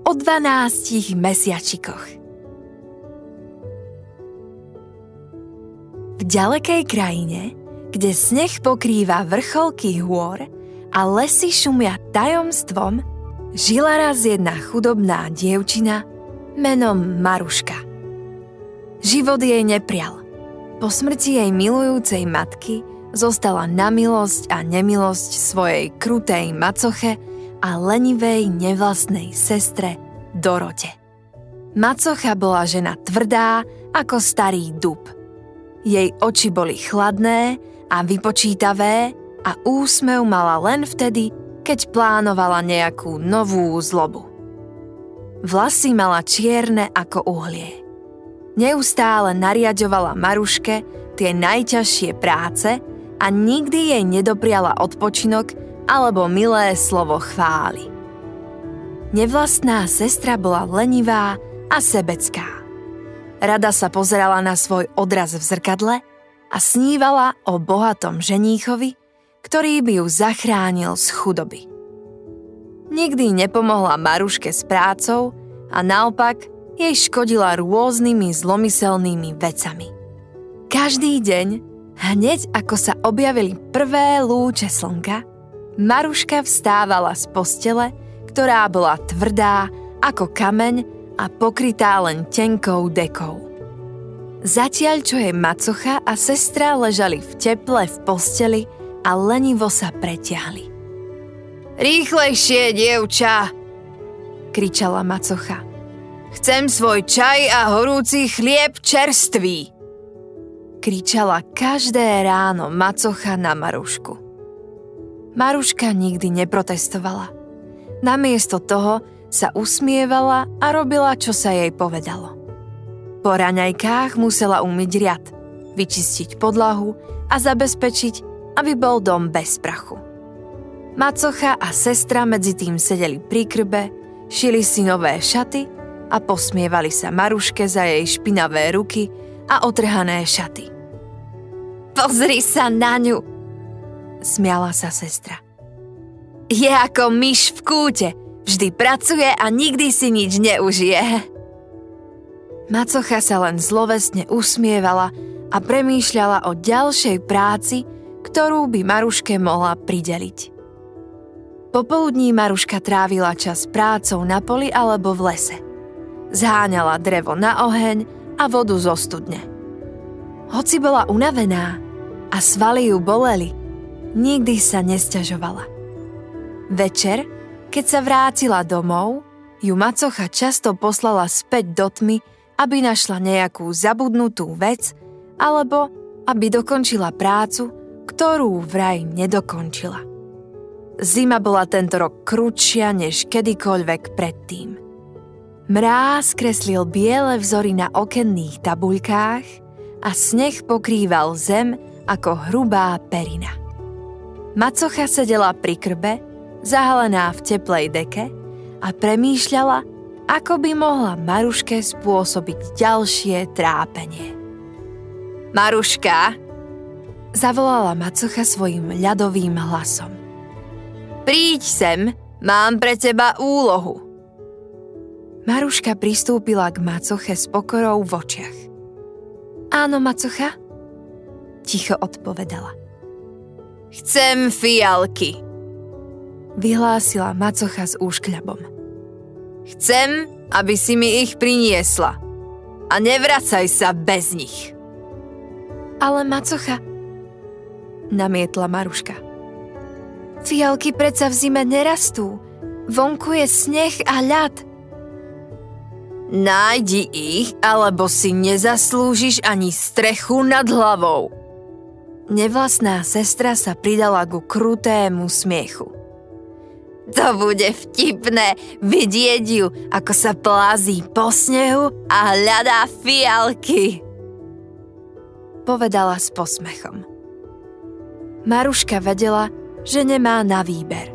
o 12 mesiačikoch. V ďalekej krajine, kde sneh pokrýva vrcholky hôr a lesy šumia tajomstvom, žila raz jedna chudobná dievčina menom Maruška. Život jej neprial. Po smrti jej milujúcej matky zostala na milosť a nemilosť svojej krutej macoche a lenivej nevlastnej sestre Dorote. Macocha bola žena tvrdá ako starý dub. Jej oči boli chladné a vypočítavé a úsmev mala len vtedy, keď plánovala nejakú novú zlobu. Vlasy mala čierne ako uhlie. Neustále nariaďovala Maruške tie najťažšie práce a nikdy jej nedopriala odpočinok alebo milé slovo chvály. Nevlastná sestra bola lenivá a sebecká. Rada sa pozerala na svoj odraz v zrkadle a snívala o bohatom ženíchovi, ktorý by ju zachránil z chudoby. Nikdy nepomohla Maruške s prácou a naopak jej škodila rôznymi zlomyselnými vecami. Každý deň, hneď ako sa objavili prvé lúče slnka, Maruška vstávala z postele, ktorá bola tvrdá ako kameň a pokrytá len tenkou dekou. Zatiaľ, čo jej macocha a sestra ležali v teple v posteli a lenivo sa pretiahli. Rýchlejšie, dievča! Kričala macocha. Chcem svoj čaj a horúci chlieb čerstvý! Kričala každé ráno macocha na Marušku. Maruška nikdy neprotestovala. Namiesto toho sa usmievala a robila, čo sa jej povedalo. Po raňajkách musela umyť riad, vyčistiť podlahu a zabezpečiť, aby bol dom bez prachu. Macocha a sestra medzi tým sedeli pri krbe, šili si nové šaty a posmievali sa Maruške za jej špinavé ruky a otrhané šaty. Pozri sa na ňu, smiala sa sestra. Je ako myš v kúte, vždy pracuje a nikdy si nič neužije. Macocha sa len zlovesne usmievala a premýšľala o ďalšej práci, ktorú by Maruške mohla prideliť. Popoludní Maruška trávila čas prácou na poli alebo v lese. Zháňala drevo na oheň a vodu zo studne. Hoci bola unavená a svaly ju boleli, nikdy sa nesťažovala. Večer, keď sa vrátila domov, ju macocha často poslala späť do tmy, aby našla nejakú zabudnutú vec alebo aby dokončila prácu, ktorú vraj nedokončila. Zima bola tento rok krutšia než kedykoľvek predtým. Mráz kreslil biele vzory na okenných tabuľkách a sneh pokrýval zem ako hrubá perina. Macocha sedela pri krbe, zahalená v teplej deke a premýšľala, ako by mohla Maruške spôsobiť ďalšie trápenie. Maruška, zavolala macocha svojim ľadovým hlasom. Príď sem, mám pre teba úlohu. Maruška pristúpila k macoche s pokorou v očiach. Áno, macocha, ticho odpovedala. Chcem fialky, vyhlásila macocha s úškľabom. Chcem, aby si mi ich priniesla a nevracaj sa bez nich. Ale macocha, namietla Maruška. Fialky predsa v zime nerastú. Vonku je sneh a ľad. Nájdi ich, alebo si nezaslúžiš ani strechu nad hlavou. Nevlastná sestra sa pridala ku krutému smiechu. To bude vtipné vidieť ju, ako sa plází po snehu a hľadá fialky, povedala s posmechom. Maruška vedela, že nemá na výber.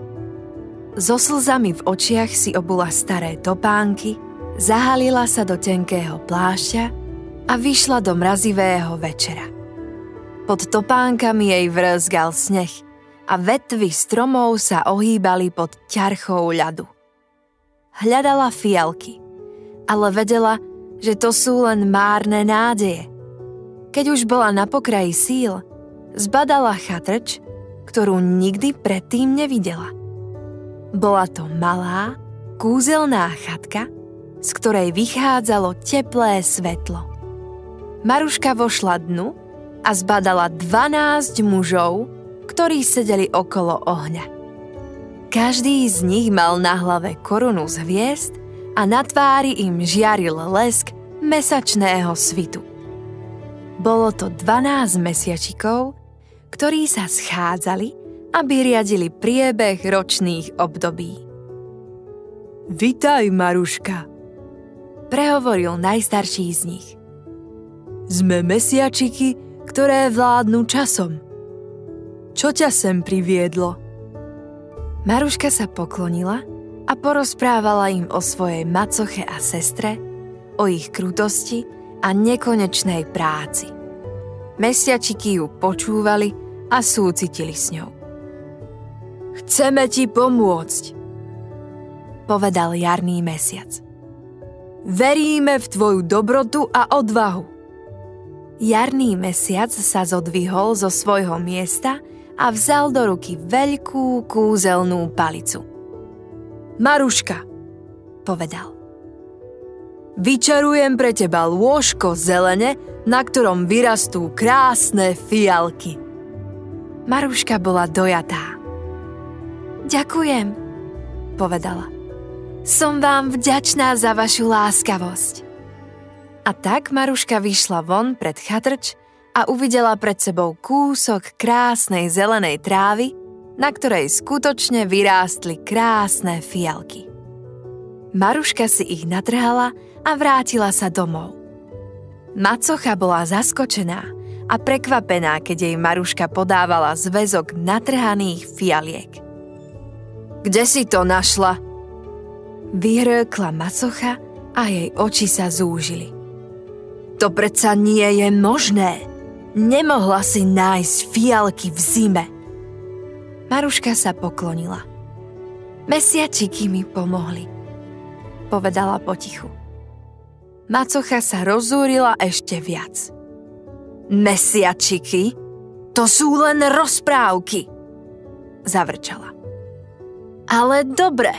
So slzami v očiach si obula staré topánky, zahalila sa do tenkého plášťa a vyšla do mrazivého večera. Pod topánkami jej vrzgal sneh a vetvy stromov sa ohýbali pod ťarchou ľadu. hľadala fialky, ale vedela, že to sú len márne nádeje. Keď už bola na pokraji síl, zbadala chatrč, ktorú nikdy predtým nevidela. Bola to malá, kúzelná chatka, z ktorej vychádzalo teplé svetlo. Maruška vošla dnu a zbadala 12 mužov, ktorí sedeli okolo ohňa. Každý z nich mal na hlave korunu z hviezd a na tvári im žiaril lesk mesačného svitu. Bolo to 12 mesiačikov, ktorí sa schádzali, aby riadili priebeh ročných období. Vitaj, Maruška, prehovoril najstarší z nich. Sme mesiačiky, ktoré vládnu časom. Čo ťa sem priviedlo? Maruška sa poklonila a porozprávala im o svojej macoche a sestre, o ich krutosti a nekonečnej práci. Mesiačiky ju počúvali a súcitili s ňou. Chceme ti pomôcť, povedal jarný mesiac. Veríme v tvoju dobrotu a odvahu. Jarný mesiac sa zodvihol zo svojho miesta a vzal do ruky veľkú kúzelnú palicu. Maruška, povedal. Vyčarujem pre teba lôžko zelene, na ktorom vyrastú krásne fialky. Maruška bola dojatá. Ďakujem, povedala. Som vám vďačná za vašu láskavosť. A tak Maruška vyšla von pred chatrč a uvidela pred sebou kúsok krásnej zelenej trávy, na ktorej skutočne vyrástli krásne fialky. Maruška si ich natrhala a vrátila sa domov. Macocha bola zaskočená a prekvapená, keď jej Maruška podávala zväzok natrhaných fialiek. Kde si to našla? Vyhrkla macocha a jej oči sa zúžili. To predsa nie je možné. Nemohla si nájsť fialky v zime. Maruška sa poklonila. Mesiačiky mi pomohli, povedala potichu. Macocha sa rozúrila ešte viac. Mesiačiky? To sú len rozprávky, zavrčala. Ale dobre,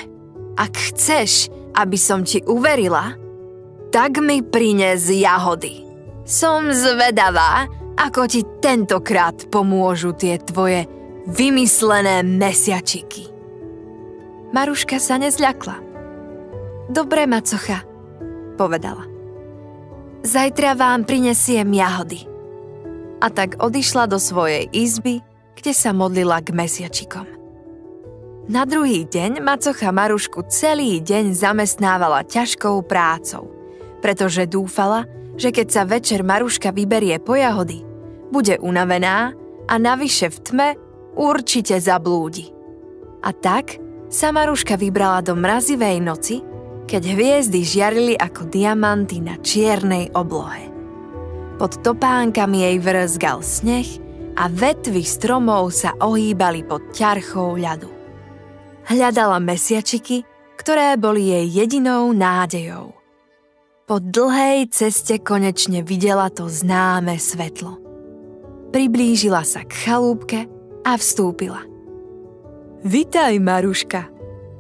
ak chceš, aby som ti uverila, tak mi prines jahody. Som zvedavá, ako ti tentokrát pomôžu tie tvoje vymyslené mesiačiky. Maruška sa nezľakla. Dobre, macocha, povedala. Zajtra vám prinesiem jahody. A tak odišla do svojej izby, kde sa modlila k mesiačikom. Na druhý deň macocha Marušku celý deň zamestnávala ťažkou prácou, pretože dúfala, že keď sa večer Maruška vyberie po jahody, bude unavená a navyše v tme určite zablúdi. A tak sa Maruška vybrala do mrazivej noci, keď hviezdy žiarili ako diamanty na čiernej oblohe. Pod topánkami jej vrzgal sneh a vetvy stromov sa ohýbali pod ťarchou ľadu. Hľadala mesiačiky, ktoré boli jej jedinou nádejou. Po dlhej ceste konečne videla to známe svetlo. Priblížila sa k chalúbke a vstúpila. Vitaj, Maruška.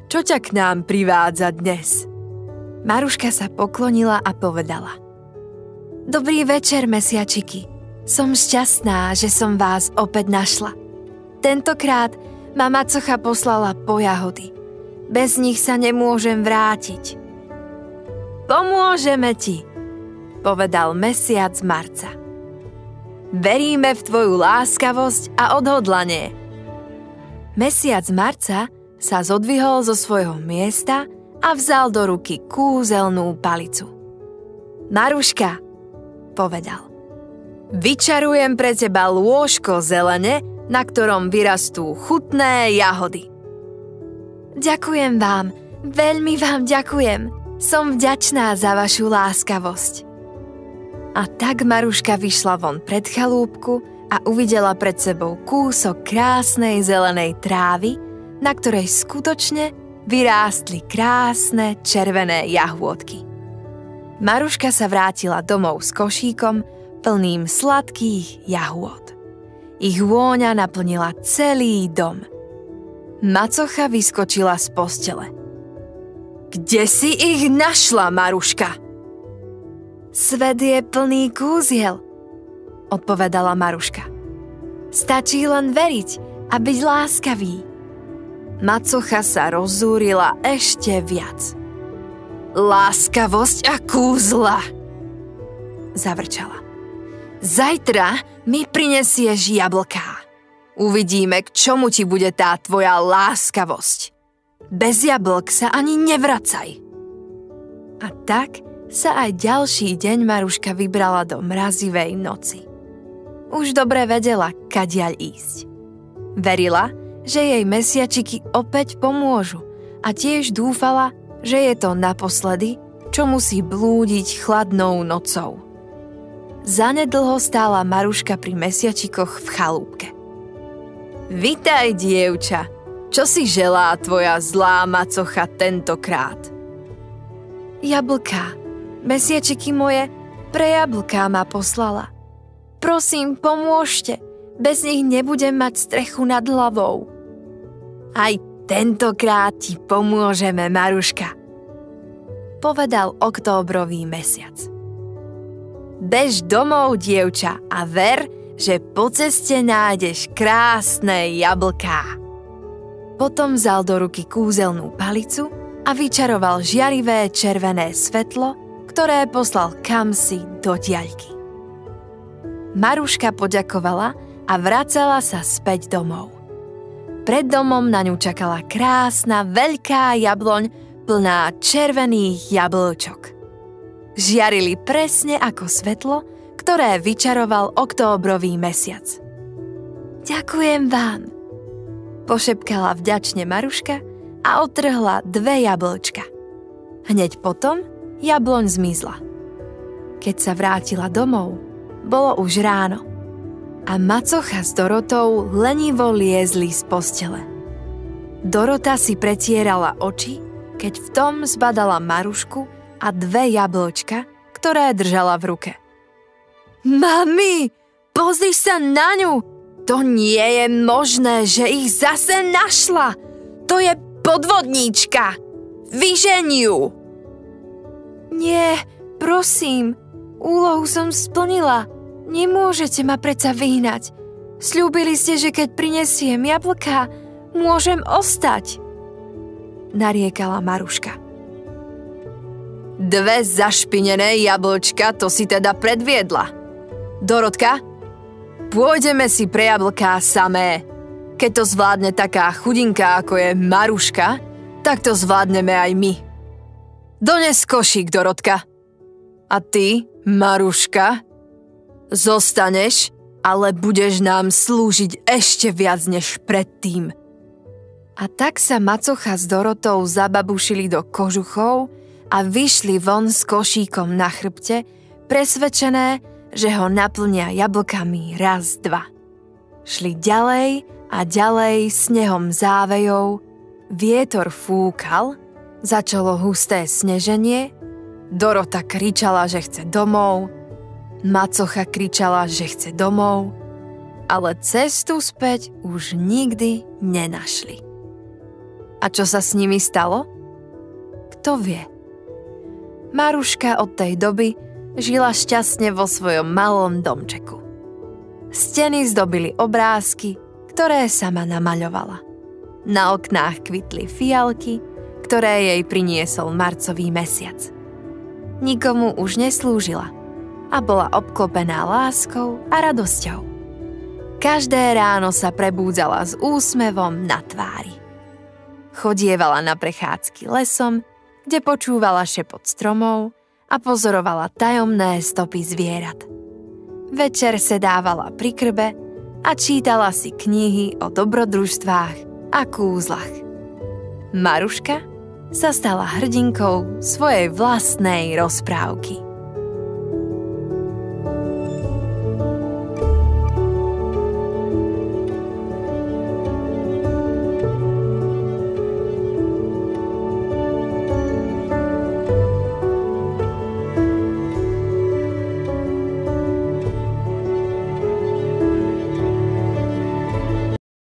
Čo ťa k nám privádza dnes? Maruška sa poklonila a povedala. Dobrý večer, mesiačiky. Som šťastná, že som vás opäť našla. Tentokrát ma macocha poslala po jahody. Bez nich sa nemôžem vrátiť. Pomôžeme ti, povedal mesiac marca. Veríme v tvoju láskavosť a odhodlanie. Mesiac marca sa zodvihol zo svojho miesta a vzal do ruky kúzelnú palicu. Maruška, povedal, vyčarujem pre teba lôžko zelene, na ktorom vyrastú chutné jahody. Ďakujem vám, veľmi vám ďakujem. Som vďačná za vašu láskavosť. A tak Maruška vyšla von pred chalúbku a uvidela pred sebou kúsok krásnej zelenej trávy, na ktorej skutočne vyrástli krásne červené jahôdky. Maruška sa vrátila domov s košíkom plným sladkých jahôd. Ich vôňa naplnila celý dom. Macocha vyskočila z postele. Kde si ich našla, Maruška? Svet je plný kúziel, odpovedala Maruška. Stačí len veriť a byť láskavý. Macocha sa rozzúrila ešte viac. Láskavosť a kúzla, zavrčala. Zajtra mi prinesieš jablká. Uvidíme, k čomu ti bude tá tvoja láskavosť. Bez jablk sa ani nevracaj. A tak sa aj ďalší deň Maruška vybrala do mrazivej noci. Už dobre vedela, kadiaľ ísť. Verila, že jej mesiačiky opäť pomôžu a tiež dúfala, že je to naposledy, čo musí blúdiť chladnou nocou. Zanedlho stála Maruška pri mesiačikoch v chalúbke. Vitaj, dievča, čo si želá tvoja zlá macocha tentokrát? Jablká, mesiačiky moje pre jablká ma poslala. Prosím, pomôžte, bez nich nebudem mať strechu nad hlavou. Aj tentokrát ti pomôžeme, Maruška, povedal októbrový mesiac. Bež domov, dievča, a ver, že po ceste nájdeš krásne jablká. Potom vzal do ruky kúzelnú palicu a vyčaroval žiarivé červené svetlo, ktoré poslal kamsi do diaľky. Maruška poďakovala a vracala sa späť domov. Pred domom na ňu čakala krásna veľká jabloň plná červených jablčok. Žiarili presne ako svetlo, ktoré vyčaroval októbrový mesiac. Ďakujem vám, pošepkala vďačne Maruška a odtrhla 2 jablčka. Hneď potom jabloň zmizla. Keď sa vrátila domov, bolo už ráno a macocha s Dorotou lenivo liezli z postele. Dorota si pretierala oči, keď v tom zbadala Marušku a 2 jablčka, ktoré držala v ruke. Mami, pozri sa na ňu! To nie je možné, že ich zase našla! To je podvodníčka! Vyžeň ju! Nie, prosím, úlohu som splnila. Nemôžete ma predsa vyhnať. Sľúbili ste, že keď prinesiem jablká, môžem ostať. Nariekala Maruška. 2 zašpinené jablčka, to si teda predviedla. Dorotka, pôjdeme si pre jablká samé. Keď to zvládne taká chudinka, ako je Maruška, tak to zvládneme aj my. Dones košík, Dorotka. A ty, Maruška, zostaneš, ale budeš nám slúžiť ešte viac než predtým. A tak sa macocha s Dorotou zababušili do kožuchov a vyšli von s košíkom na chrbte, presvedčené, že ho naplnia jablkami 1, 2. Šli ďalej a ďalej snehom závejov, vietor fúkal, začalo husté sneženie, Dorota kričala, že chce domov, macocha kričala, že chce domov, ale cestu späť už nikdy nenašli. A čo sa s nimi stalo? Kto vie? Maruška od tej doby žila šťastne vo svojom malom domčeku. Steny zdobili obrázky, ktoré sama namaľovala. Na oknách kvitli fialky, ktoré jej priniesol marcový mesiac. Nikomu už neslúžila a bola obklopená láskou a radosťou. Každé ráno sa prebúdzala s úsmevom na tvári. Chodievala na prechádzky lesom, kde počúvala šepot stromov a pozorovala tajomné stopy zvierat. Večer sedávala pri krbe a čítala si knihy o dobrodružstvách a kúzlach. Maruška sa stala hrdinkou svojej vlastnej rozprávky.